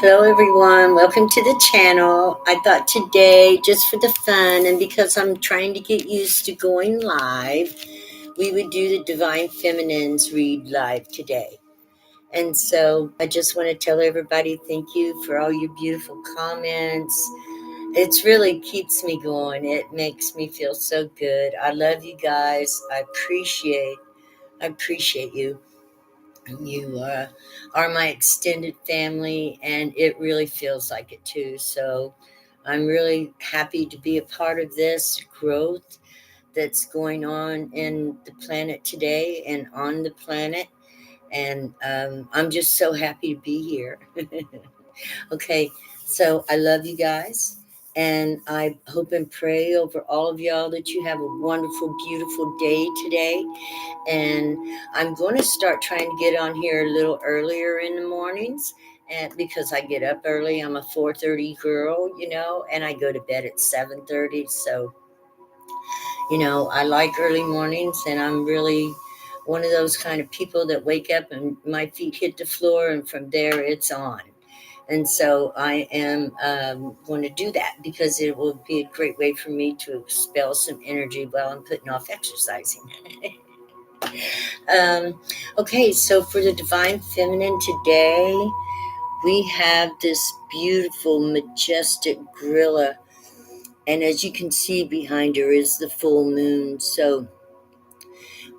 Hello everyone, welcome to the channel. I thought today, just for the fun and because I'm trying to get used to going live, we would do the Divine Feminines read live today. And so I just want to tell everybody thank you for all your beautiful comments. It really keeps me going. It makes me feel so good. I love you guys. I appreciate you. You are my extended family, and it really feels like it too. So I'm really happy to be a part of this growth that's going on in the planet today and on the planet. And I'm just so happy to be here. Okay, so I love you guys. And I hope and pray over all of y'all that you have a wonderful, beautiful day today. And I'm going to start trying to get on here a little earlier in the mornings, and because I get up early. I'm a 4:30 girl, and I go to bed at 7:30. So, I like early mornings, and I'm really one of those kind of people that wake up and my feet hit the floor, and from there it's on. And so I am going to do that because it will be a great way for me to expel some energy while I'm putting off exercising. Um, okay, so for the Divine Feminine today, we have this beautiful, majestic gorilla. And as you can see behind her is the full moon. So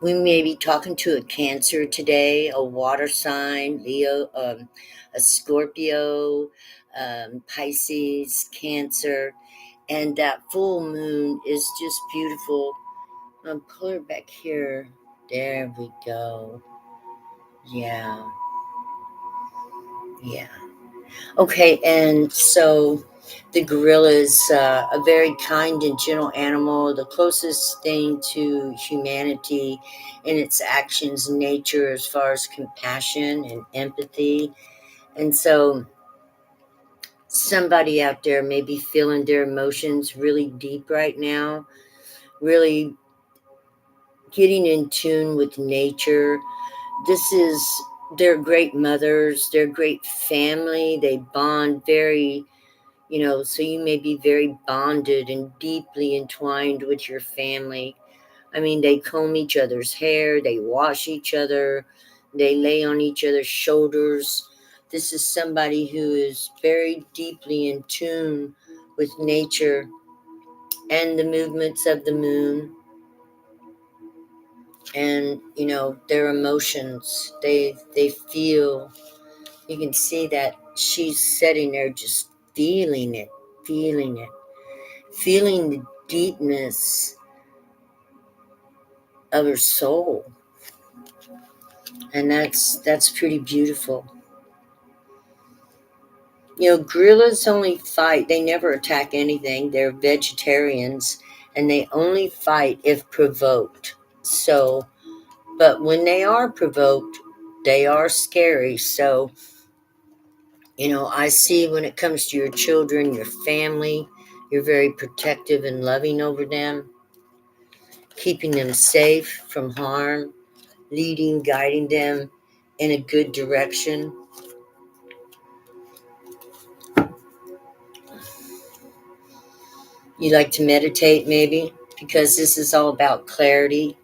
we may be talking to a Cancer today, a water sign, Leo, a Scorpio, Pisces, Cancer. And that full moon is just beautiful. Pull her back here. There we go. Yeah. Yeah. Okay, and so the gorilla is a very kind and gentle animal, the closest thing to humanity in its actions and nature as far as compassion and empathy. And so somebody out there may be feeling their emotions really deep right now, really getting in tune with nature. This is, they're great mothers, they're great family, they bond very. So you may be very bonded and deeply entwined with your family. I mean, they comb each other's hair, they wash each other, they lay on each other's shoulders. This is somebody who is very deeply in tune with nature and the movements of the moon and, their emotions. They feel, you can see that she's sitting there just feeling it, feeling it. Feeling the deepness of her soul, and that's pretty beautiful. Gorillas only fight, they never attack anything. They're vegetarians, and they only fight if provoked. So, but when they are provoked, they are scary. So, I see when it comes to your children, your family, you're very protective and loving over them, keeping them safe from harm, leading, guiding them in a good direction. You like to meditate, maybe, because this is all about clarity,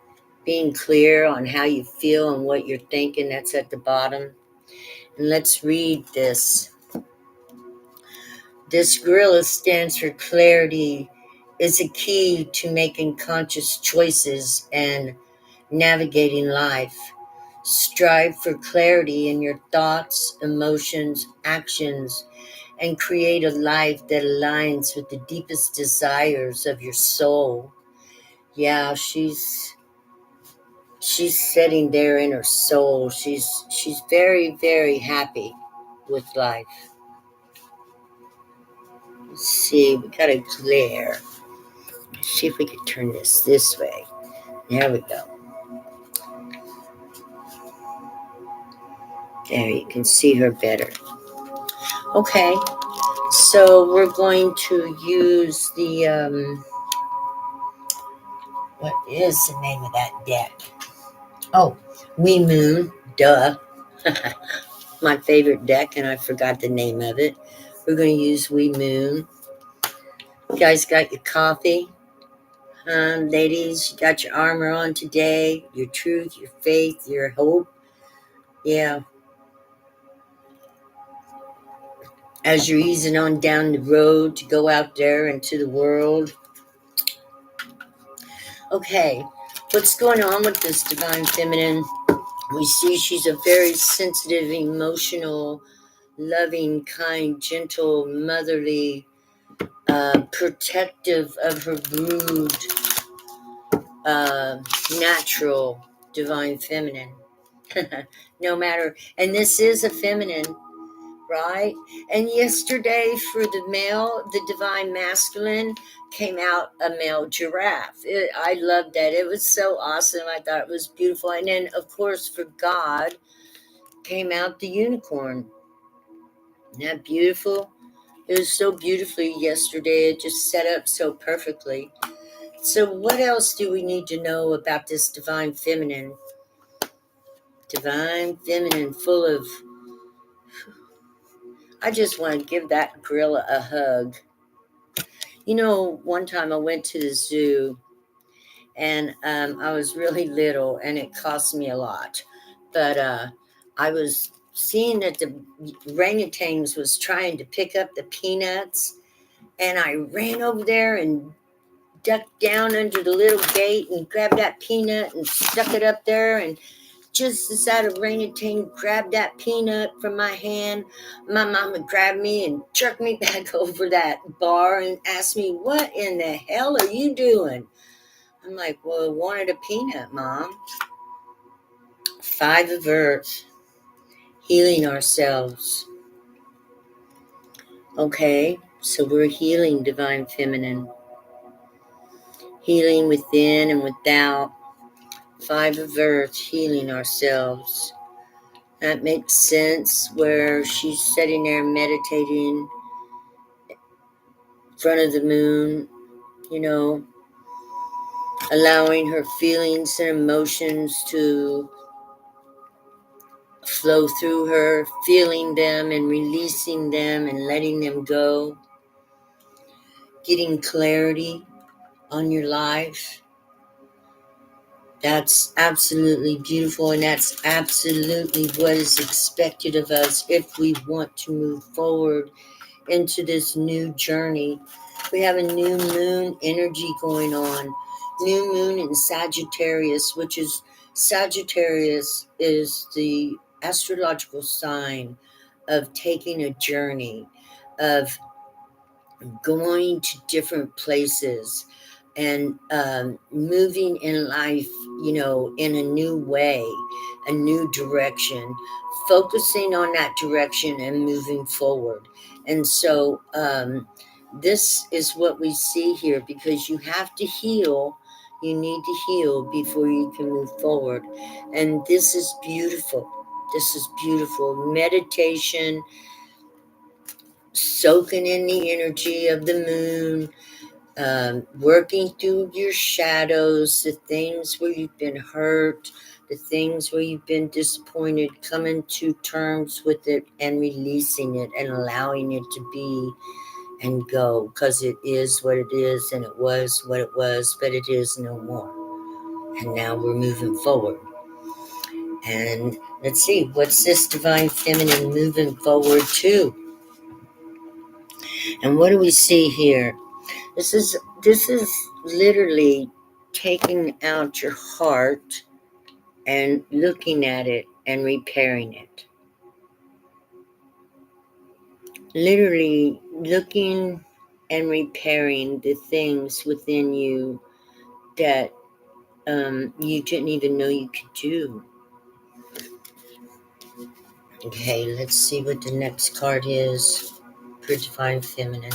being clear on how you feel and what you're thinking. That's at the bottom. And let's read this. This gorilla stands for clarity, is a key to making conscious choices and navigating life. Strive for clarity in your thoughts, emotions, actions, and create a life that aligns with the deepest desires of your soul. Yeah, she's sitting there in her soul. She's very, very happy with life. Let's see, we got a glare. Let's see if we can turn this way. There we go. There, you can see her better. Okay, so we're going to use the what is the name of that deck? Oh, We Moon, duh. my favorite deck, and I forgot the name of it. We're going to use We Moon. You guys got your coffee? Ladies, you got your armor on today, your truth, your faith, your hope. Yeah. As you're easing on down the road to go out there into the world. Okay, what's going on with this divine feminine? We see she's a very sensitive, emotional, loving, kind, gentle, motherly, protective of her brood, uh, natural, divine feminine. No matter, and this is a feminine, right? And yesterday for the male, the divine masculine, came out a male giraffe. I loved that. It was so awesome. I thought it was beautiful. And then, of course, for God, came out the unicorn. Isn't that beautiful? It was so beautifully yesterday. It just set up so perfectly. So what else do we need to know about this divine feminine? Divine feminine, full of... I just want to give that gorilla a hug. You know, one time I went to the zoo, and I was really little, and it cost me a lot. But I was seeing that the orangutans was trying to pick up the peanuts, and I ran over there and ducked down under the little gate and grabbed that peanut and stuck it up there. And just as that orangutan grabbed that peanut from my hand, my mama grabbed me and jerked me back over that bar and asked me, "What in the hell are you doing?" I'm like, "Well, I wanted a peanut, Mom." 5 of Earth, healing ourselves. Okay, so we're healing divine feminine. Healing within and without. 5 of Earth, healing ourselves. That makes sense where she's sitting there meditating in front of the moon, you know, allowing her feelings and emotions to flow through her, feeling them and releasing them and letting them go, getting clarity on your life. That's absolutely beautiful, and that's absolutely what is expected of us if we want to move forward into this new journey. We have a new moon energy going on. New moon in Sagittarius, which is Sagittarius is the astrological sign of taking a journey, of going to different places and moving in life, you know, in a new way, a new direction, focusing on that direction and moving forward. And so this is what we see here, because you have to heal. You need to heal before you can move forward. And this is beautiful. This is beautiful. Meditation, soaking in the energy of the moon, working through your shadows, the things where you've been hurt, the things where you've been disappointed, coming to terms with it and releasing it and allowing it to be and go, because it is what it is and it was what it was, but it is no more. And now we're moving forward. And let's see, what's this divine feminine moving forward to? And what do we see here? This is literally taking out your heart and looking at it and repairing it. Literally looking and repairing the things within you that you didn't even know you could do. Okay, let's see what the next card is for Divine Feminine.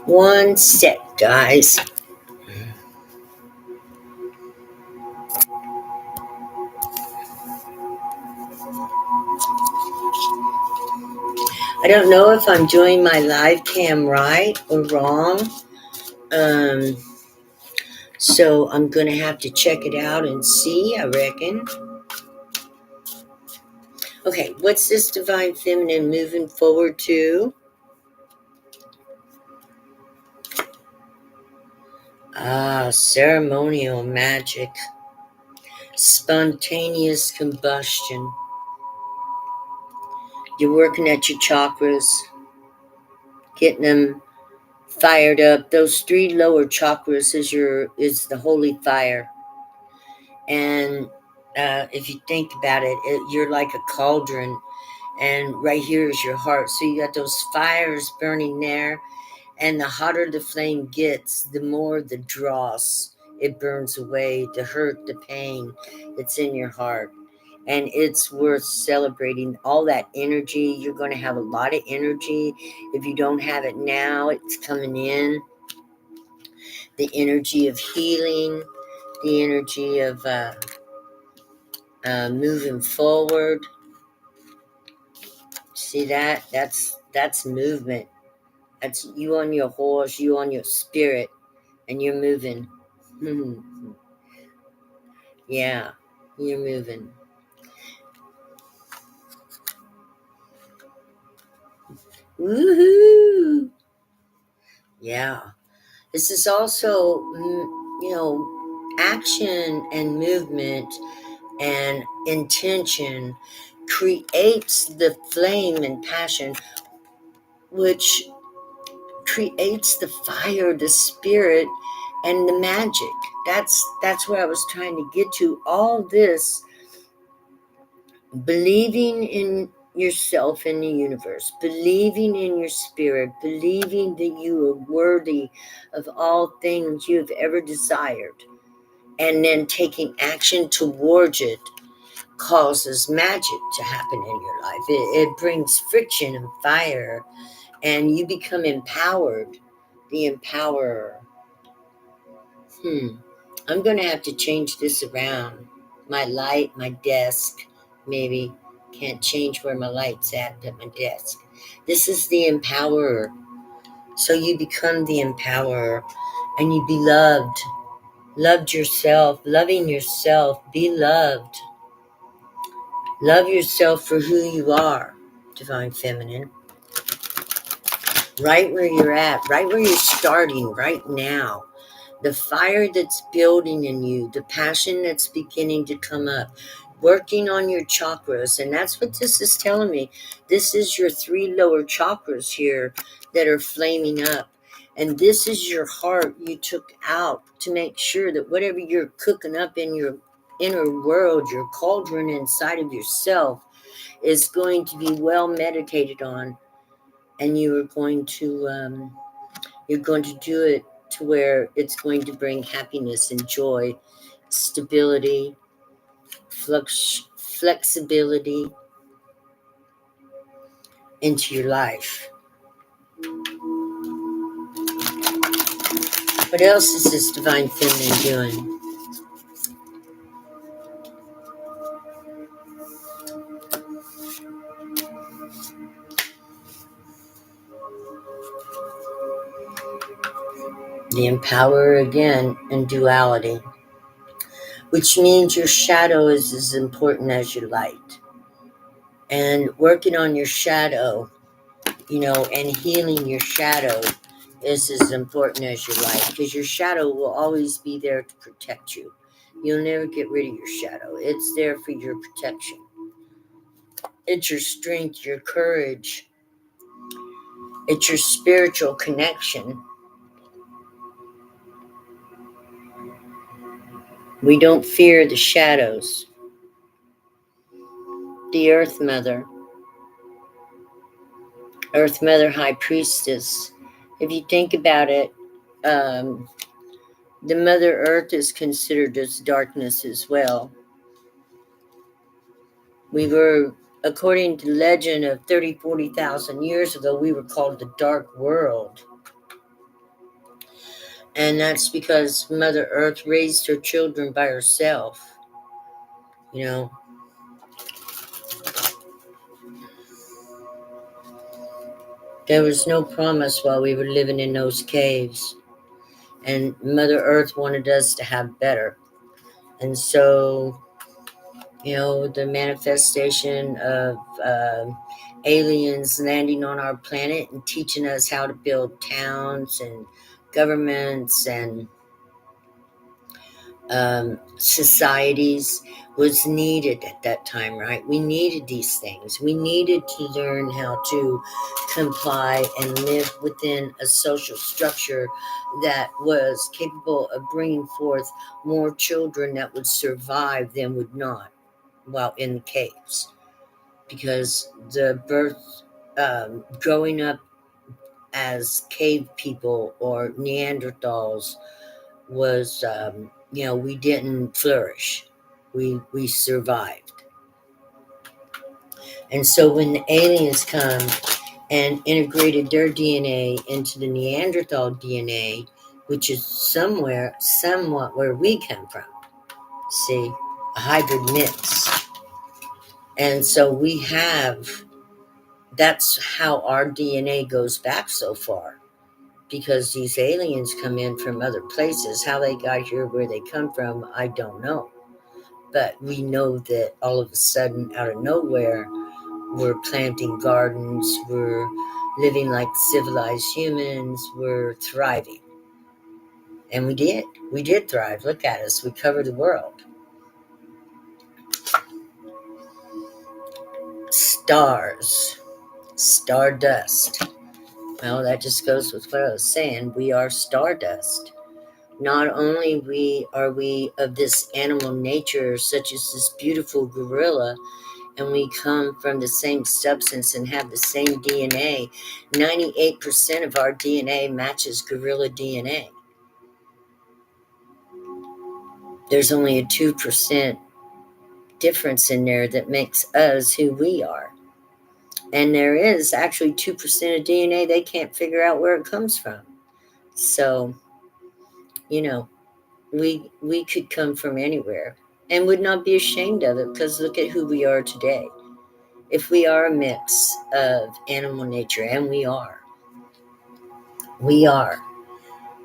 One sec, guys. I don't know if I'm doing my live cam right or wrong. Um, so I'm going to have to check it out and see, I reckon. Okay, what's this divine feminine moving forward to? Ceremonial magic. Spontaneous combustion. You're working at your chakras, getting them fired up. Those three lower chakras is the holy fire. And if you think about it, you're like a cauldron, and right here is your heart. So you got those fires burning there, and the hotter the flame gets, the more the dross it burns away, the hurt, the pain that's in your heart. And it's worth celebrating all that energy. You're going to have a lot of energy. If you don't have it now, it's coming in. The energy of healing, the energy of moving forward. See that? That's movement. That's you on your horse, you on your spirit, and you're moving. Yeah, you're moving. Woohoo! Yeah. This is also, action and movement and intention creates the flame and passion, which creates the fire, the spirit, and the magic. That's where I was trying to get to. All this, believing in yourself and the universe, believing in your spirit, believing that you are worthy of all things you have ever desired, and then taking action towards it causes magic to happen in your life. It brings friction and fire, and you become empowered, the empowerer. I'm going to have to change this around. My light, my desk, maybe. Can't change where my light's at my desk. This is the empowerer. So you become the empowerer, and you be loved. Loved yourself, loving yourself, be loved. Love yourself for who you are, Divine Feminine. Right where you're at, right where you're starting right now. The fire that's building in you, the passion that's beginning to come up, working on your chakras. And that's what this is telling me. This is your three lower chakras here that are flaming up. And this is your heart you took out to make sure that whatever you're cooking up in your inner world, your cauldron inside of yourself, is going to be well meditated on. And you're going to do it to where it's going to bring happiness and joy, stability, flexibility into your life. What else is this Divine Feminine doing? The Empowerer again in duality, which means your shadow is as important as your light. And working on your shadow, and healing your shadow is as important as your light, because your shadow will always be there to protect you. You'll never get rid of your shadow. It's there for your protection. It's your strength, your courage. It's your spiritual connection. We don't fear the shadows. The Earth Mother High Priestess. If you think about it, the Mother Earth is considered as darkness as well. We were, according to legend of 30, 40,000 years ago, we were called the Dark World. And that's because Mother Earth raised her children by herself. There was no promise while we were living in those caves. and Mother Earth wanted us to have better. And so, the manifestation of aliens landing on our planet and teaching us how to build towns and governments and societies was needed at that time, right? We needed these things. We needed to learn how to comply and live within a social structure that was capable of bringing forth more children that would survive than would not while in the caves. Because the birth, growing up as cave people or Neanderthals was, we didn't flourish. We survived. And so when the aliens come and integrated their DNA into the Neanderthal DNA, which is somewhat where we come from, see, a hybrid mix. And so that's how our DNA goes back so far, because these aliens come in from other places. How they got here, where they come from, I don't know. But we know that all of a sudden, out of nowhere, we're planting gardens, we're living like civilized humans, we're thriving. And we did. We did thrive. Look at us. We covered the world. Stars. Stardust. Well, that just goes with what I was saying. We are stardust. Not only are we of this animal nature, such as this beautiful gorilla, and we come from the same substance and have the same DNA. 98% of our DNA matches gorilla DNA. There's only a 2% difference in there that makes us who we are. And there is actually 2% of DNA they can't figure out where it comes from. So, we could come from anywhere and would not be ashamed of it, because look at who we are today. If we are a mix of animal nature, and we are,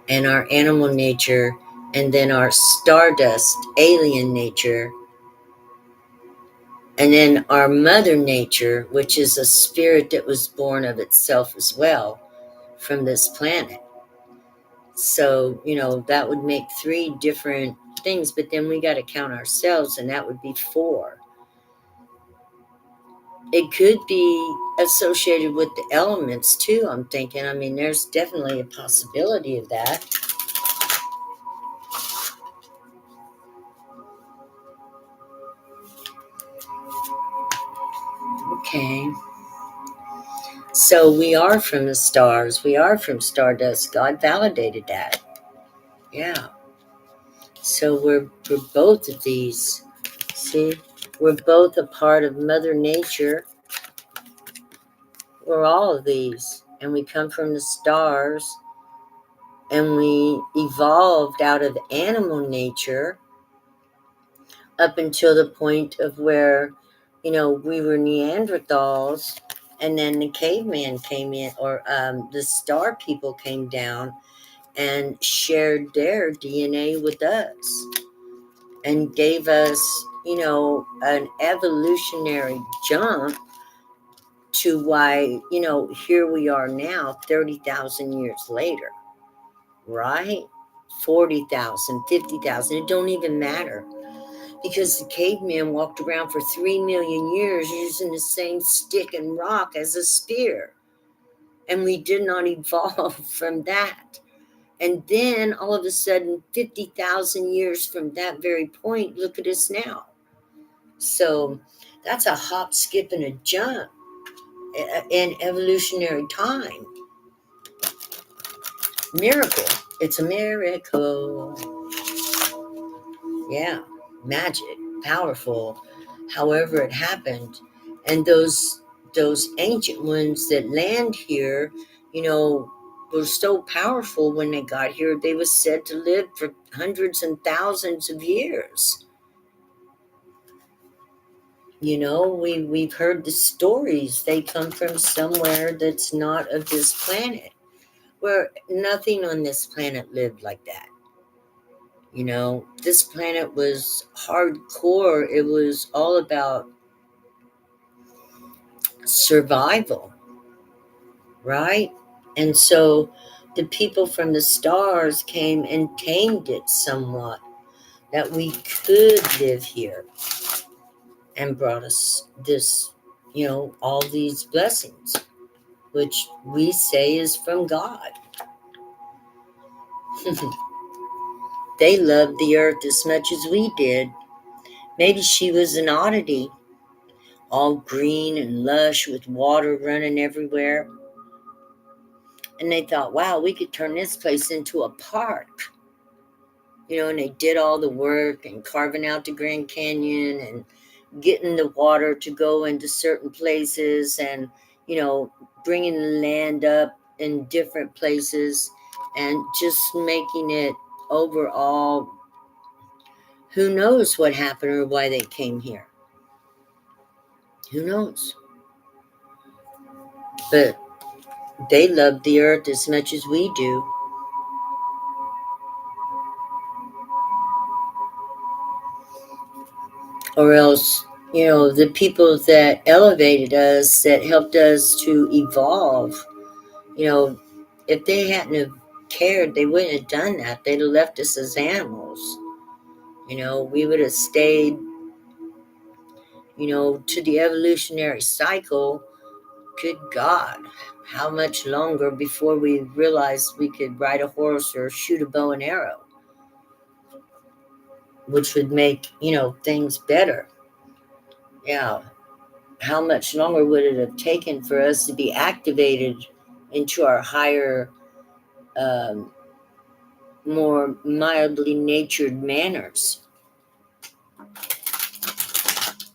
and our animal nature, and then our stardust alien nature, and then our mother nature, which is a spirit that was born of itself as well from this planet. So, that would make 3 different things, but then we got to count ourselves, and that would be 4. It could be associated with the elements too, I'm thinking. I mean, there's definitely a possibility of that. Okay. So we are from the stars. We are from Stardust. God validated that. Yeah. So we're both of these. See, we're both a part of Mother Nature. We're all of these, and we come from the stars, and we evolved out of animal nature up until the point of where, we were Neanderthals, and then the caveman came in, or the star people came down and shared their DNA with us and gave us, an evolutionary jump to why, here we are now, 30,000 years later, right? 40,000, 50,000, it don't even matter. Because the caveman walked around for 3 million years using the same stick and rock as a spear. And we did not evolve from that. And then all of a sudden, 50,000 years from that very point, look at us now. So that's a hop, skip, and a jump in evolutionary time. Miracle. It's a miracle. Yeah. Magic. Powerful. However it happened. And those ancient ones that land here, were so powerful when they got here. They were said to live for hundreds and thousands of years. We've heard the stories. They come from somewhere that's not of this planet. where nothing on this planet lived like that. This planet was hardcore. It was all about survival, right? And so the people from the stars came and tamed it somewhat, that we could live here, and brought us this, all these blessings, which we say is from God. They loved the earth as much as we did. Maybe she was an oddity, all green and lush with water running everywhere. And they thought, wow, we could turn this place into a park. And they did all the work and carving out the Grand Canyon and getting the water to go into certain places, and, bringing the land up in different places, and just making it overall. Who knows what happened or why they came here? Who knows? But they love the earth as much as we do. Or else, the people that elevated us, that helped us to evolve, you know, if they hadn't have cared, they wouldn't have done that. They'd have left us as animals. We would have stayed, to the evolutionary cycle. Good God, how much longer before we realized we could ride a horse or shoot a bow and arrow, which would make, things better. Yeah. How much longer would it have taken for us to be activated into our higher, um, more mildly natured manners?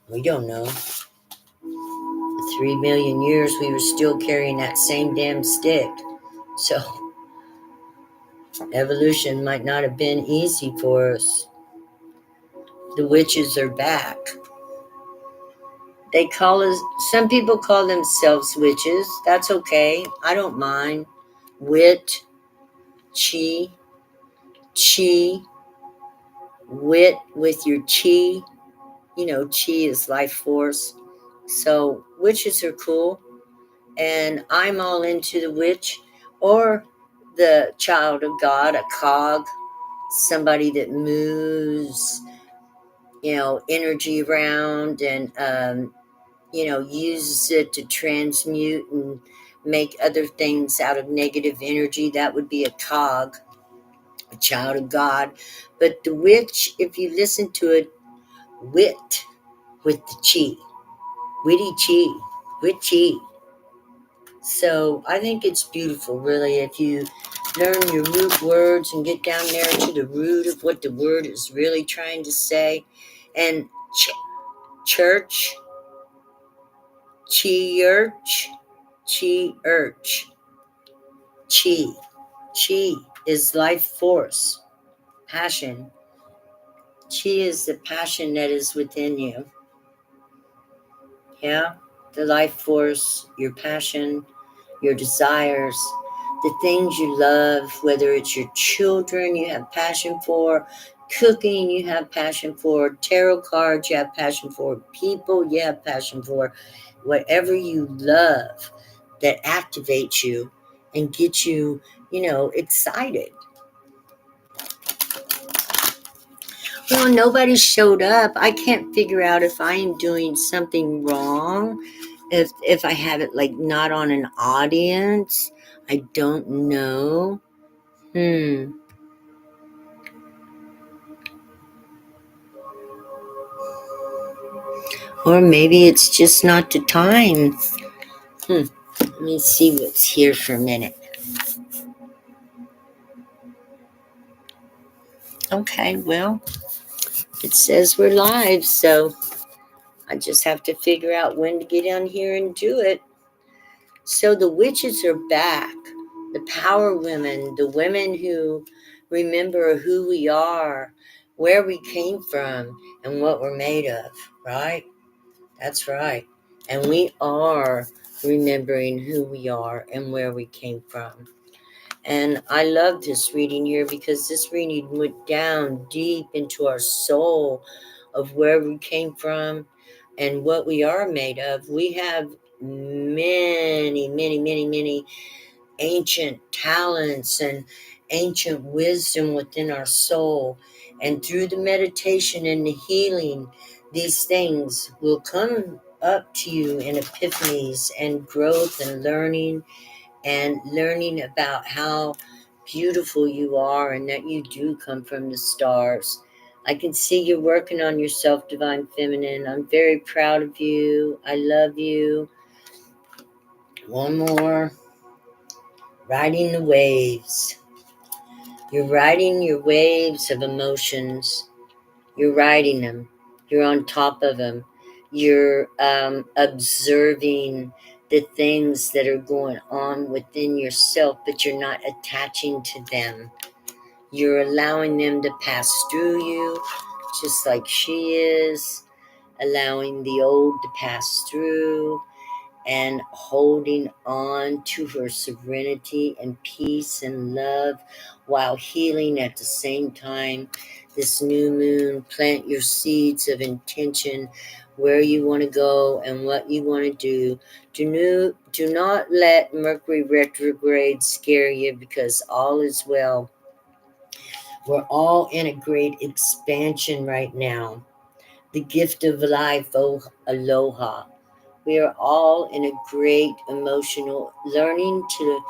We don't know. 3 million years, we were still carrying that same damn stick. So, evolution might not have been easy for us. The witches are back. They call us, some people call themselves witches. That's okay. I don't mind. Wit, chi, chi, wit with your chi. Chi is life force. So witches are cool. And I'm all into the witch or the child of God, a cog, somebody that moves, energy around, and, uses it to transmute and make other things out of negative energy. That would be a cog, a child of God. But the witch, if you listen to it, wit with the chi, witty chi, witchy. So I think it's beautiful, really, if you learn your root words and get down there to the root of what the word is really trying to say. And church, chi-urch, chi-urch, chi. Chi is life force, passion. Chi is the passion that is within you. Yeah, the life force, your passion, your desires, the things you love, whether it's your children you have passion for, cooking you have passion for, tarot cards you have passion for, people you have passion for, whatever you love that activates you and gets you, excited. Well, nobody showed up. I can't figure out if I am doing something wrong, if I have it like not on an audience. I don't know. Or maybe it's just not the time. Let me see what's here for a minute. Okay, well, it says we're live, so I just have to figure out when to get on here and do it. So the witches are back. The power women, the women who remember who we are, where we came from, and what we're made of, right? That's right. And we are remembering who we are and where we came from. And I love this reading here because this reading went down deep into our soul of where we came from and what we are made of. We have many, many, many, many ancient talents and ancient wisdom within our soul. And through the meditation and the healing, these things will come up to you in epiphanies and growth and learning about how beautiful you are and that you do come from the stars. I can see you're working on yourself, Divine Feminine. I'm very proud of you. I love you. One more. Riding the waves. You're riding your waves of emotions. You're riding them. You're on top of them. You're observing the things that are going on within yourself, but you're not attaching to them. You're allowing them to pass through you, just like she is, allowing the old to pass through and holding on to her serenity and peace and love while healing at the same time. This new moon, plant your seeds of intention where you want to go and what you want to do. Do not let Mercury retrograde scare you, because all is well. We're all in a great expansion right now. The gift of life, oh, aloha. We are all in a great emotional learning to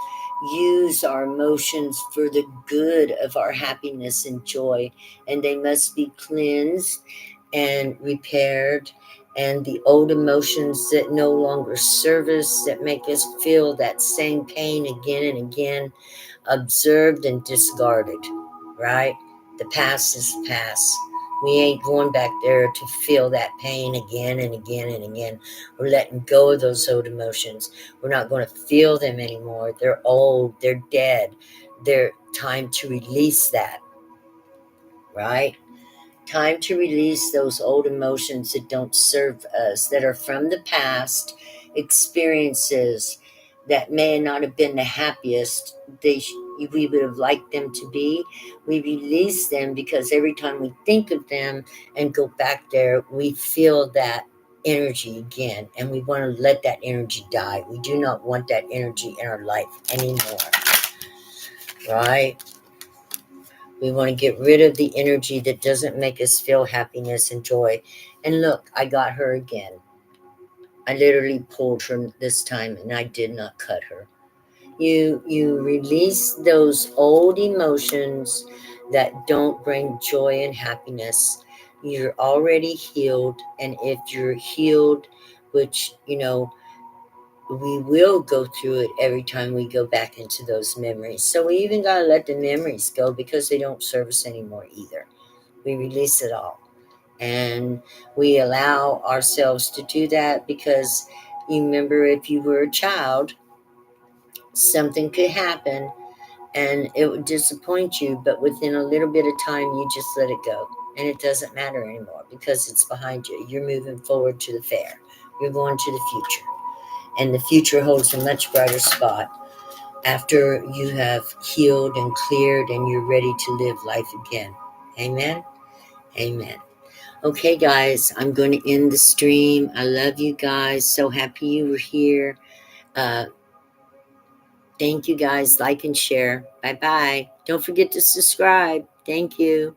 use our emotions for the good of our happiness and joy, and they must be cleansed and repaired. And the old emotions that no longer serve us, that make us feel that same pain again and again, observed and discarded, right? The past is the past. We ain't going back there to feel that pain again and again and again. We're letting go of those old emotions. We're not going to feel them anymore. They're old. They're dead. They're time to release that, right? Time to release those old emotions that don't serve us, that are from the past, experiences that may not have been the happiest we would have liked them to be. We release them because every time we think of them and go back there, we feel that energy again, and we want to let that energy die. We do not want that energy in our life anymore, right? We want to get rid of the energy that doesn't make us feel happiness and joy. And look, I got her again. I literally pulled her this time and I did not cut her. You release those old emotions that don't bring joy and happiness. You're already healed, and if you're healed, which we will go through it every time we go back into those memories. So we even got to let the memories go because they don't serve us anymore either. We release it all. And we allow ourselves to do that because you remember, if you were a child, something could happen and it would disappoint you, but within a little bit of time, you just let it go. And it doesn't matter anymore because it's behind you. You're moving forward to the fair. You're going to the future. And the future holds a much brighter spot after you have healed and cleared and you're ready to live life again. Amen. Amen. Okay, guys, I'm going to end the stream. I love you guys. So happy you were here. Uh, thank you, guys. Like and share. Bye bye. Don't forget to subscribe. Thank you.